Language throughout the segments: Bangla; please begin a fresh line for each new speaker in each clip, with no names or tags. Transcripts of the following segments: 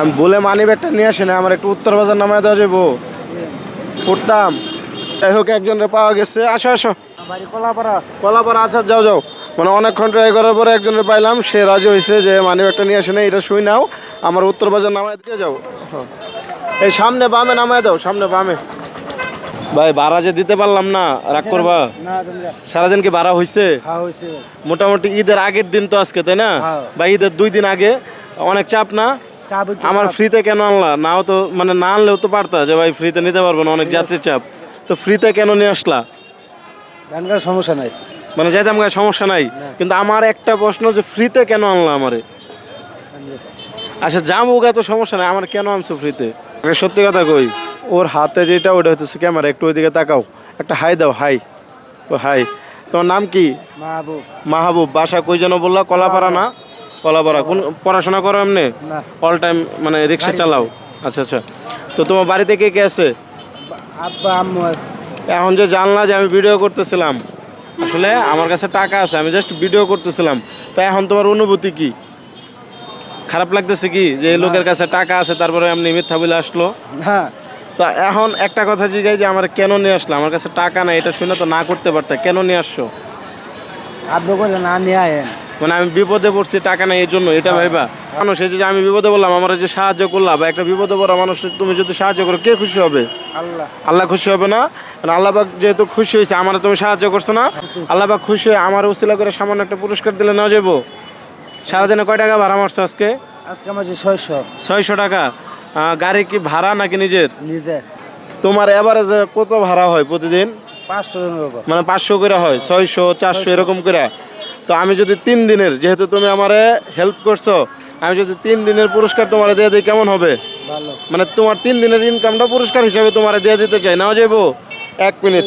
আমি বলে মানি ব্যাগটা নিয়ে আসি না, আমার একটু উত্তর বাজার নামায় দেওয়া যাবো, উঠতাম। যাই হোক একজনের পাওয়া গেছে। আসো আসো, কলাপাড়া। আচ্ছা যাও যাও, মানে অনেকক্ষণ ট্রাই করার পরে একজনের পাইলাম, সে রাজি হয়েছে যে মানি ব্যাগটা নিয়ে আসে না, এটা শুই নাও, আমার উত্তর বাজার নামায় দিয়ে যাও। এই সামনে বামে নামায় দাও, সামনে বামে। ভাই ভাড়া যে দিতে পারলাম না, রাগ করবা? সারাদিন কি ভাড়া হয়েছে? মোটামুটি ঈদের আগের দিন তো আজকে, তাই না? বা ঈদের 2 দিন আগে। অনেক চাপ না? আমার ফ্রিতে কেন আনলা? নাও তো, মানে না আনলেও তো পারতা যে ভাই ফ্রিতে নিতে পারবো না, অনেক যাত্রীর চাপ। তো ফ্রিতে কেন নিয়ে আসলা?
সমস্যা নাই,
মানে যাইতাম গায়ে সমস্যা নাই, কিন্তু আমার একটা প্রশ্ন যে ফ্রিতে কেন আনলা আমারে? আচ্ছা যাবো গা তো সমস্যা নাই, আমার কেন আনছো ফ্রিতে? সত্যি কথা কই, ওর হাতে যেটা ওটা হচ্ছে ক্যামেরা, একটু ওইদিকে তাকাও, একটা হাই দাও, হাই। ও হাই। তোমার নাম কি?
মাহবুব।
মাহবুব। বাসা কই যেন বললা? কলাপাড়া না? কলাপাড়া। কোন পড়াশোনা করো এমনি? অল টাইম মানে রিক্সা চালাও? আচ্ছা আচ্ছা। তো তোমার বাড়িতে কে কে আছে?
আব্বা আম্মু আছে।
এখন যে জানলা যে আমি ভিডিও করতেছিলাম, আসলে আমার কাছে টাকা আছে, আমি জাস্ট ভিডিও করতেছিলাম, তো এখন তোমার অনুভূতি কি? খারাপ লাগতেছে কি যে এই লোকের কাছে টাকা আছে তারপরে এমনি মিথ্যা বলে আসলো?
হ্যাঁ।
তো এখন একটা কথা জিজ্ঞাসা, যে আমার কেন নিয়ে আসলো? আমার কাছে টাকা নাই, এটা শুনে তো না করতে পারতে, কেন নিয়ে আসছো?
আব্বা বলে না নিয়ে আয়েন।
মানে আমি বিপদে পড়ছি, টাকা নাই এই জন্য, এটা ভাইবা? মানুষ এই যে আমি বিপদে বললাম, আমার যে সাহায্য করলাম, বা একটা বিপদে পড়া মানুষ তুমি যদি সাহায্য করো, কে খুশি হবে?
আল্লাহ।
আল্লাহ খুশি হবে না? মানে আল্লাহ পাক যেহেতু খুশি হয়েছে, আমার তুমি সাহায্য করছো না, আল্লাহ পাক খুশি হয়ে আমার উসিলা করে সামান্য একটা পুরস্কার দিলে না যাবো? সারাদিনে কয় টাকা ভাড়া মারছো আজকে?
আজকে আমার 600।
600 টাকা। গাড়ি কি ভাড়া নাকি নিজের?
নিজের।
তোমার এভারেজে কত ভাড়া হয় প্রতিদিন?
500
মানে 500 করে হয়, 600 400 এরকম করে। তো আমি যদি 3 দিনের, যেহেতু তুমি আমারে হেল্প করছো, আমি যদি 3 দিনের পুরস্কার তোমার দিয়ে দিই কেমন হবে?
ভালো।
মানে তোমার 3 দিনের ইনকামটা পুরস্কার হিসাবে তোমার দিয়ে দিতে চাই, নাও যাইবো? 1 মিনিট।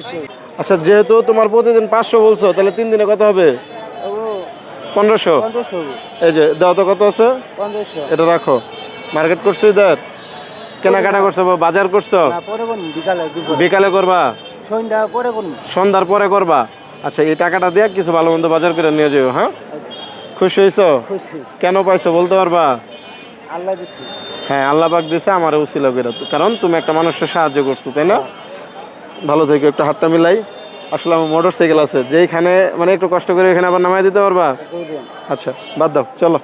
আচ্ছা যেহেতু তোমার প্রতিদিন 500 বলছো, তাহলে 3 দিনে কত হবে? 1500। এই যে দাও তো, কত আছে?
1500।
এটা রাখো। মার্কেট করছো ইদার? কেনাকাটা করছো বা বাজার করছো? বিকালে করবা? সন্ধ্যার পরে করবা? আচ্ছা এই টাকাটা দিয়ে কিছু ভালো মন্দ বাজার করে নিয়ে যাও। হ্যাঁ, খুশি হয়েছো? কেন পাইছো বলতে পারবা?
আল্লাহ দিছে।
হ্যাঁ আল্লাহ পাক দিছে, আমার উসিলা করে, কারণ তুমি একটা মানুষের সাহায্য করছো, তাই না? ভালো থেকে একটু হাতটা মিলাই। আসলে আমার মোটর সাইকেল আছে, যেখানে মানে একটু কষ্ট করে এখানে আবার নামাই দিতে পারবা? আচ্ছা বাদ দাও, চলো।